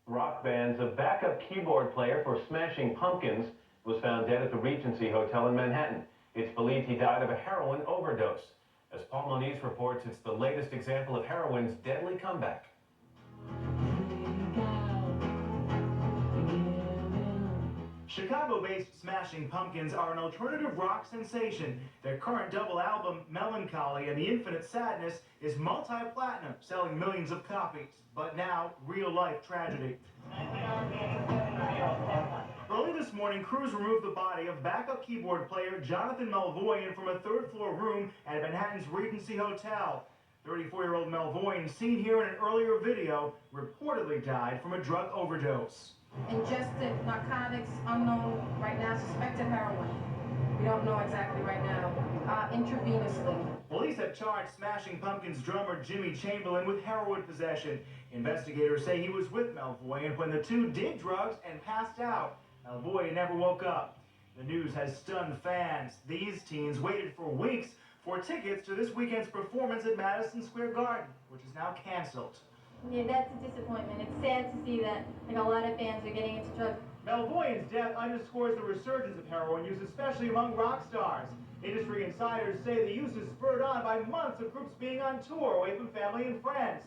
Rock band's a backup keyboard player for Smashing Pumpkins was found dead at the Regency Hotel in Manhattan. It's believed he died of a heroin overdose. As Paul Moniz reports, it's the latest example of heroin's deadly comeback. Chicago-based Smashing Pumpkins are an alternative rock sensation. Their current double album, Melancholy and the Infinite Sadness, is multi-platinum, selling millions of copies. But now, real-life tragedy. Early this morning, crews removed the body of backup keyboard player Johnathan Melvoin from a third-floor room at Manhattan's Regency Hotel. 34-year-old Melvoin, seen here in an earlier video, reportedly died from a drug overdose. Ingested narcotics, unknown right now, suspected heroin. We don't know exactly right now. Intravenously. Police have charged Smashing Pumpkins drummer Jimmy Chamberlain with heroin possession. Investigators say he was with Melvoin when the two did drugs and passed out. Melvoin never woke up. The news has stunned fans. These teens waited for weeks for tickets to this weekend's performance at Madison Square Garden, which is now canceled. Yeah, that's a disappointment. It's sad to see that a lot of fans are getting into drugs. Melvoin's death underscores the resurgence of heroin use, especially among rock stars. Industry insiders say the use is spurred on by months of groups being on tour away from family and friends.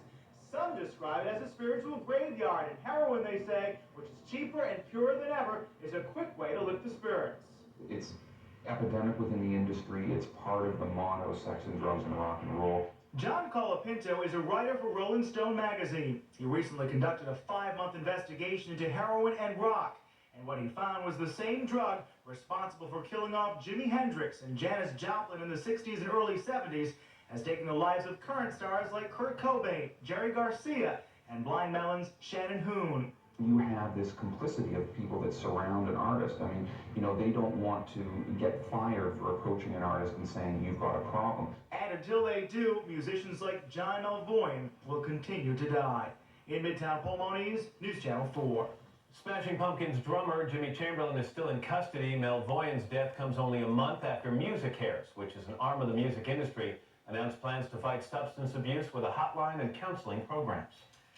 Some describe it as a spiritual graveyard, and heroin, they say, which is cheaper and purer than ever, is a quick way to lift the spirits. It's epidemic within the industry. It's part of the motto, sex and drugs and rock and roll. John Colapinto is a writer for Rolling Stone magazine. He recently conducted a 5-month investigation into heroin and rock. And what he found was the same drug responsible for killing off Jimi Hendrix and Janis Joplin in the 60s and early 70s has taken the lives of current stars like Kurt Cobain, Jerry Garcia, and Blind Melon's Shannon Hoon. You have this complicity of people that surround an artist. I mean, you know, they don't want to get fired for approaching an artist and saying, you've got a problem. And until they do, musicians like John Melvoin will continue to die. In Midtown, Paul Moniz, News Channel 4. Smashing Pumpkins drummer Jimmy Chamberlain is still in custody. Melvoin's death comes only a month after Music Cares, which is an arm of the music industry, announced plans to fight substance abuse with a hotline and counseling programs.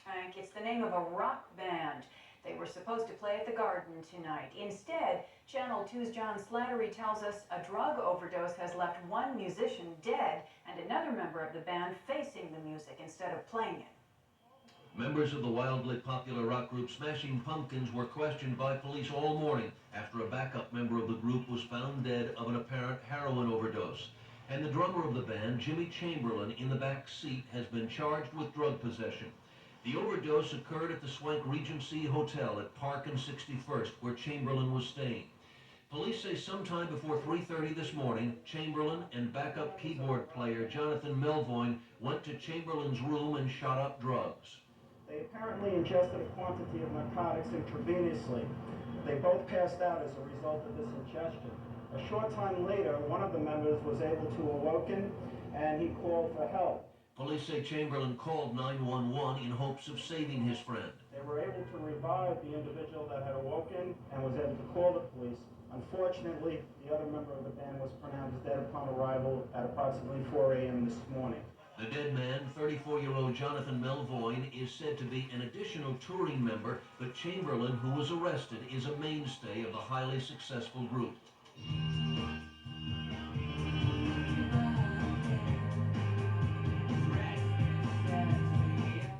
Hank, it's the name of a rock band. They were supposed to play at the Garden tonight. Instead, Channel 2's John Slattery tells us a drug overdose has left one musician dead and another member of the band facing the music instead of playing it. Members of the wildly popular rock group Smashing Pumpkins were questioned by police all morning after a backup member of the group was found dead of an apparent heroin overdose. And the drummer of the band, Jimmy Chamberlain, in the back seat, has been charged with drug possession. The overdose occurred at the Swank Regency Hotel at Park and 61st, where Chamberlain was staying. Police say sometime before 3:30 this morning, Chamberlain and backup keyboard player Johnathan Melvoin went to Chamberlain's room and shot up drugs. They apparently ingested a quantity of narcotics intravenously. They both passed out as a result of this ingestion. A short time later, one of the members was able to awaken, and he called for help. Police say Chamberlain called 911 in hopes of saving his friend. They were able to revive the individual that had awoken and was able to call the police. Unfortunately, the other member of the band was pronounced dead upon arrival at approximately 4 a.m. this morning. The dead man, 34-year-old Johnathan Melvoin, is said to be an additional touring member, but Chamberlain, who was arrested, is a mainstay of the highly successful group.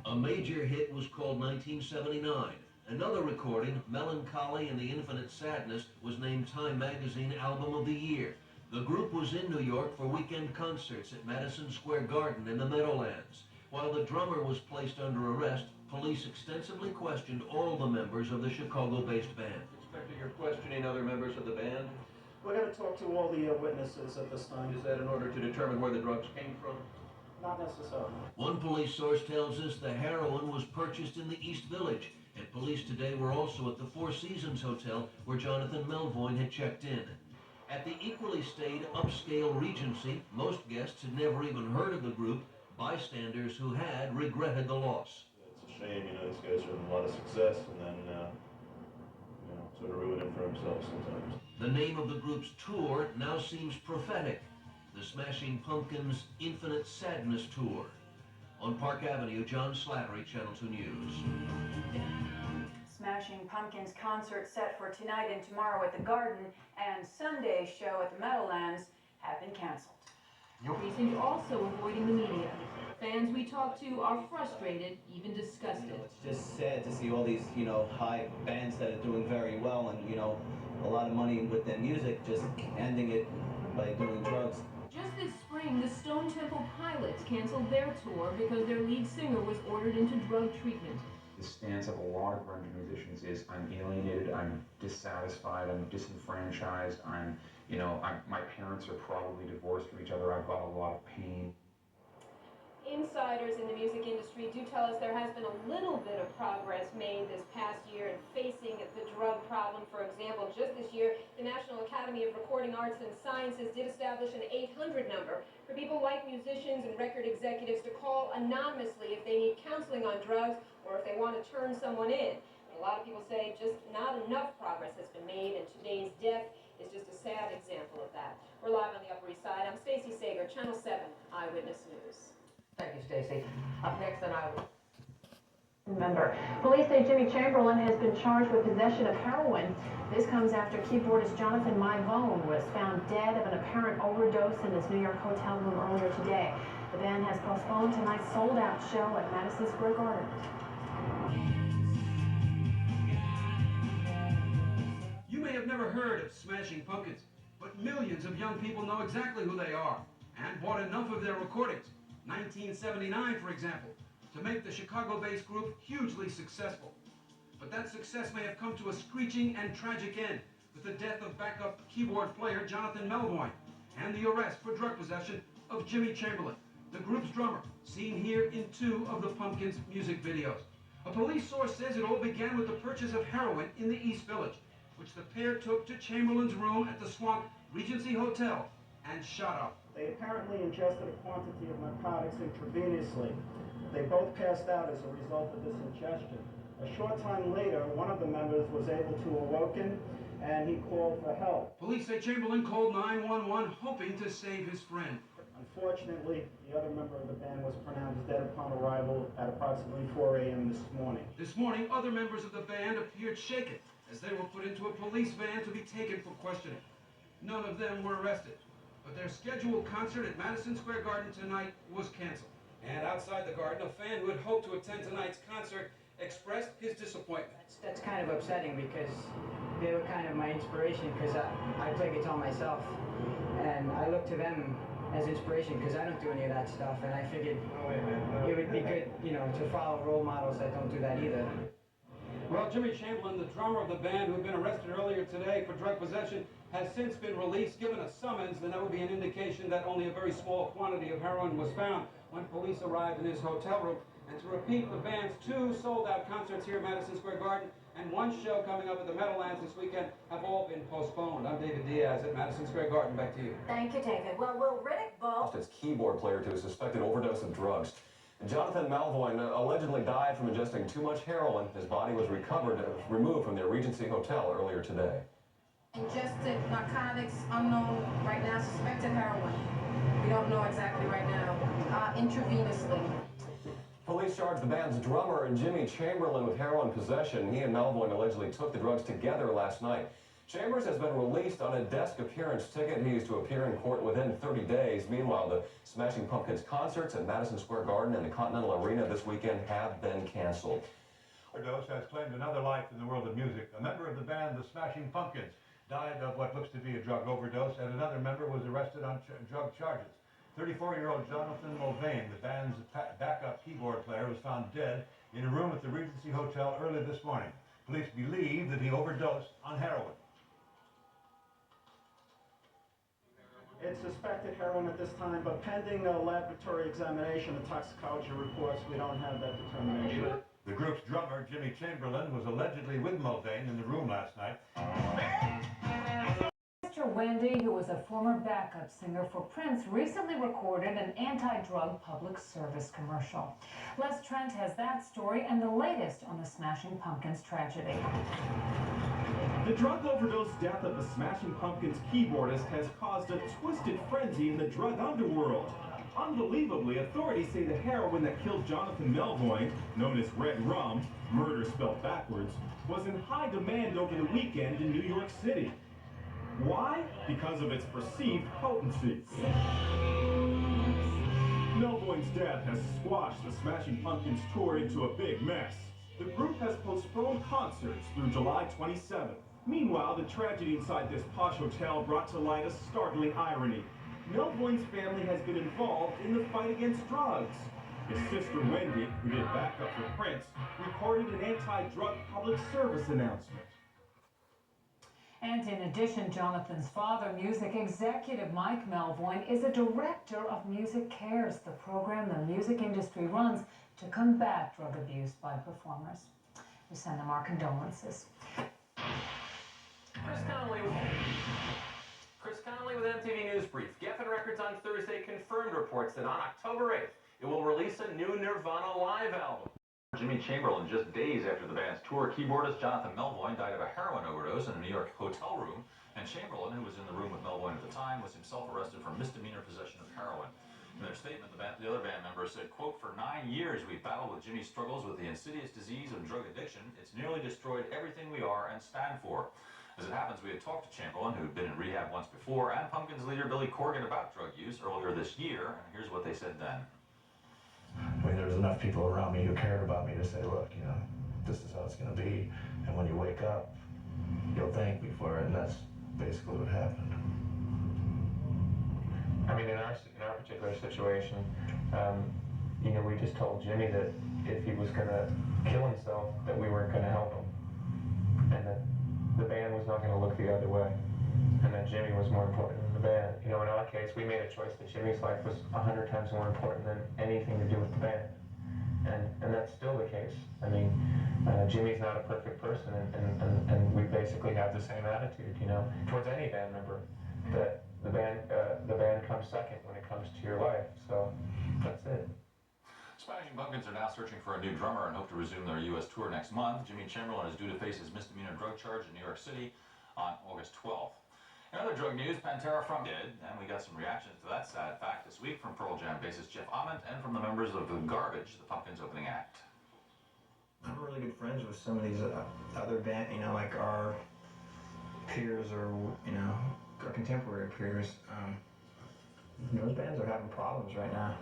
A major hit was called 1979. Another recording, Melancholy and the Infinite Sadness, was named Time Magazine Album of the Year. The group was in New York for weekend concerts at Madison Square Garden in the Meadowlands. While the drummer was placed under arrest, police extensively questioned all the members of the Chicago-based band. Inspector, you're questioning other members of the band? We're going to talk to all the witnesses at this time. Is that in order to determine where the drugs came from? Not necessarily. One police source tells us the heroin was purchased in the East Village, and police today were also at the Four Seasons Hotel where Johnathan Melvoin had checked in. At the equally staid upscale Regency, most guests had never even heard of the group. Bystanders who had regretted the loss. It's a shame, these guys are having a lot of success and then, sort of ruin it for themselves sometimes. The name of the group's tour now seems prophetic. The Smashing Pumpkins' Infinite Sadness Tour. On Park Avenue, John Slattery, Channel 2 News. Smashing Pumpkins concert set for tonight and tomorrow at the Garden and Sunday's show at the Meadowlands have been canceled. Recent also avoiding the media. Fans we talk to are frustrated, even disgusted. It's just sad to see all these, high bands that are doing very well and, a lot of money with their music, just ending it by doing drugs. Just this spring, the Stone Temple Pilots canceled their tour because their lead singer was ordered into drug treatment. The stance of a lot of grunge musicians is I'm alienated, I'm dissatisfied, I'm disenfranchised, my parents are probably divorced from each other, I've got a lot of pain. Insiders in the music industry do tell us there has been a little bit of progress made this past year in facing the drug problem. For example, just this year, the National Academy of Recording Arts and Sciences did establish an 800 number for people like musicians and record executives to call anonymously if they need counseling on drugs or if they want to turn someone in. And a lot of people say just not enough progress has been made, and today's death is just a sad example of that. We're live on the Upper East Side. I'm Stacey Sager, Channel 7 Eyewitness News. Thank you, Stacey. Up next on Eyewitness. Remember, police say Jimmy Chamberlain has been charged with possession of heroin. This comes after keyboardist Johnathan Melvoin was found dead of an apparent overdose in his New York hotel room earlier today. The band has postponed tonight's sold-out show at Madison Square Garden. You may have never heard of Smashing Pumpkins, but millions of young people know exactly who they are and bought enough of their recordings, 1979 for example, to make the Chicago-based group hugely successful. But that success may have come to a screeching and tragic end with the death of backup keyboard player Johnathan Melvoin and the arrest for drug possession of Jimmy Chamberlain, the group's drummer, seen here in 2 of the Pumpkins' music videos. A police source says it all began with the purchase of heroin in the East Village, which the pair took to Chamberlain's room at the Swamp Regency Hotel and shot up. They apparently ingested a quantity of narcotics intravenously. They both passed out as a result of this ingestion. A short time later, one of the members was able to awaken, and he called for help. Police say Chamberlain called 911 hoping to save his friend. Unfortunately, the other member of the band was pronounced dead upon arrival at approximately 4 a.m. this morning. This morning, other members of the band appeared shaken as they were put into a police van to be taken for questioning. None of them were arrested, but their scheduled concert at Madison Square Garden tonight was canceled. And outside the Garden, a fan who had hoped to attend tonight's concert expressed his disappointment. That's kind of upsetting because they were kind of my inspiration, because I play guitar myself and I look to them as inspiration because I don't do any of that stuff, and I figured it would be good, to follow role models that don't do that either. Well, Jimmy Chamberlain, the drummer of the band who had been arrested earlier today for drug possession, has since been released, given a summons, and that would be an indication that only a very small quantity of heroin was found when police arrived in his hotel room. And to repeat, the band's 2 sold-out concerts here at Madison Square Garden and 1 show coming up at the Meadowlands this weekend have all been postponed. I'm David Diaz at Madison Square Garden. Back to you. Thank you, David. Well, will Riddick Bowe... His keyboard player to a suspected overdose of drugs. Johnathan Melvoin allegedly died from ingesting too much heroin. His body was removed from their Regency Hotel earlier today. Ingested narcotics, unknown right now, suspected heroin. We don't know exactly right now. Intravenously. Police charged the band's drummer, Jimmy Chamberlain, with heroin possession. He and Melvoin allegedly took the drugs together last night. Chambers has been released on a desk appearance ticket. He is to appear in court within 30 days. Meanwhile, the Smashing Pumpkins concerts at Madison Square Garden and the Continental Arena this weekend have been canceled. Overdose has claimed another life in the world of music. A member of the band, the Smashing Pumpkins, died of what looks to be a drug overdose, and another member was arrested on drug charges. 34-year-old Johnathan Melvoin, the band's backup keyboard player, was found dead in a room at the Regency Hotel early this morning. Police believe that he overdosed on heroin. It's suspected heroin at this time, but pending a laboratory examination and toxicology reports, we don't have that determination. The group's drummer, Jimmy Chamberlain, was allegedly with Melvoin in the room last night. Mr. Wendy, who was a former backup singer for Prince, recently recorded an anti-drug public service commercial. Les Trent has that story and the latest on the Smashing Pumpkins tragedy. The drug overdose death of the Smashing Pumpkins keyboardist has caused a twisted frenzy in the drug underworld. Unbelievably, authorities say the heroin that killed Johnathan Melvoin, known as Red Rum, murder spelled backwards, was in high demand over the weekend in New York City. Why? Because of its perceived potency. Melvoin's death has squashed the Smashing Pumpkins tour into a big mess. The group has postponed concerts through July 27th. Meanwhile, the tragedy inside this posh hotel brought to light a startling irony. Melvoin's family has been involved in the fight against drugs. His sister Wendy, who did backup for Prince, recorded an anti-drug public service announcement. And in addition, Jonathan's father, music executive Mike Melvoin, is a director of Music Cares, the program the music industry runs to combat drug abuse by performers. We send them our condolences. Chris Connolly with MTV News Brief. Geffen Records on Thursday confirmed reports that on October 8th, it will release a new Nirvana live album. Jimmy Chamberlain, just days after the band's tour, keyboardist Johnathan Melvoin died of a heroin overdose in a New York hotel room, and Chamberlain, who was in the room with Melvoin at the time, was himself arrested for misdemeanor possession of heroin. In their statement, the other band members said, quote, "For 9 years we've battled with Jimmy's struggles with the insidious disease of drug addiction. It's nearly destroyed everything we are and stand for." As it happens, we had talked to Chamberlain, who'd been in rehab once before, and Pumpkins leader Billy Corgan about drug use earlier this year, and here's what they said then. I mean, there was enough people around me who cared about me to say, look, you know, this is how it's going to be, and when you wake up, you'll thank me for it, and that's basically what happened. I mean, in our particular situation, you know, we just told Jimmy that if he was going to kill himself, that we weren't going to help him, and that the band was not going to look the other way, and that Jimmy was more important than the band. You know, in our case, we made a choice that Jimmy's life was 100 times more important than anything to do with the band, and that's still the case. I mean, Jimmy's not a perfect person, and we basically have the same attitude, you know, towards any band member, that the band comes second when it comes to your life. So that's it. Smashing Pumpkins are now searching for a new drummer and hope to resume their U.S. tour next month. Jimmy Chamberlain is due to face his misdemeanor drug charge in New York City on August 12th. In other drug news, Pantera from dead, and we got some reactions to that sad fact this week from Pearl Jam bassist Jeff Ament and from the members of The Garbage, the Pumpkins' opening act. I'm really good friends with some of these other band, you know, like our peers or, you know, our contemporary peers. Those bands are having problems right now.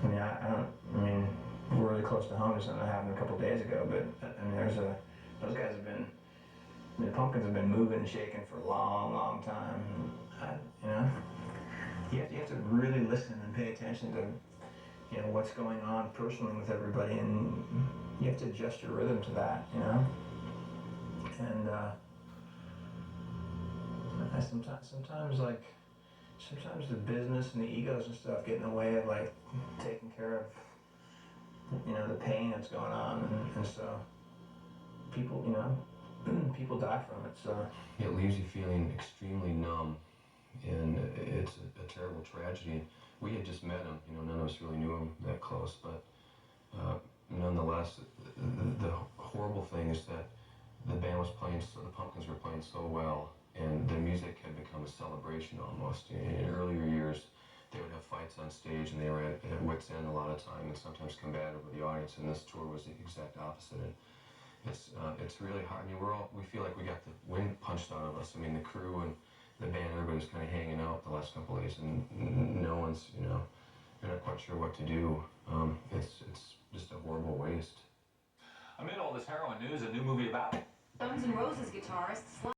I mean, I mean, we're really close to home to something that happened a couple days ago, but I mean, those guys have been, I mean, the Pumpkins have been moving and shaking for a long, long time. And you know, you have to really listen and pay attention to, you know, what's going on personally with everybody, and you have to adjust your rhythm to that, you know. And sometimes the business and the egos and stuff get in the way of like taking care of, you know, the pain that's going on, and so people, you know, people die from it. So it leaves you feeling extremely numb, and it's a terrible tragedy. We had just met him, you know, none of us really knew him that close, but nonetheless, the horrible thing is that the band was playing, the Pumpkins were playing so well, and the music had become a celebration almost. In earlier years, they would have fights on stage, and they were at wit's end a lot of time, and sometimes combative with the audience. And this tour was the exact opposite. And it's really hard. I mean, we feel like we got the wind punched out of us. I mean, the crew and the band, everybody's kind of hanging out the last couple of days, and no one's, you know, they're not quite sure what to do. It's just a horrible waste. Amid all this heroin news, a new movie about it. Guns N' Roses guitarist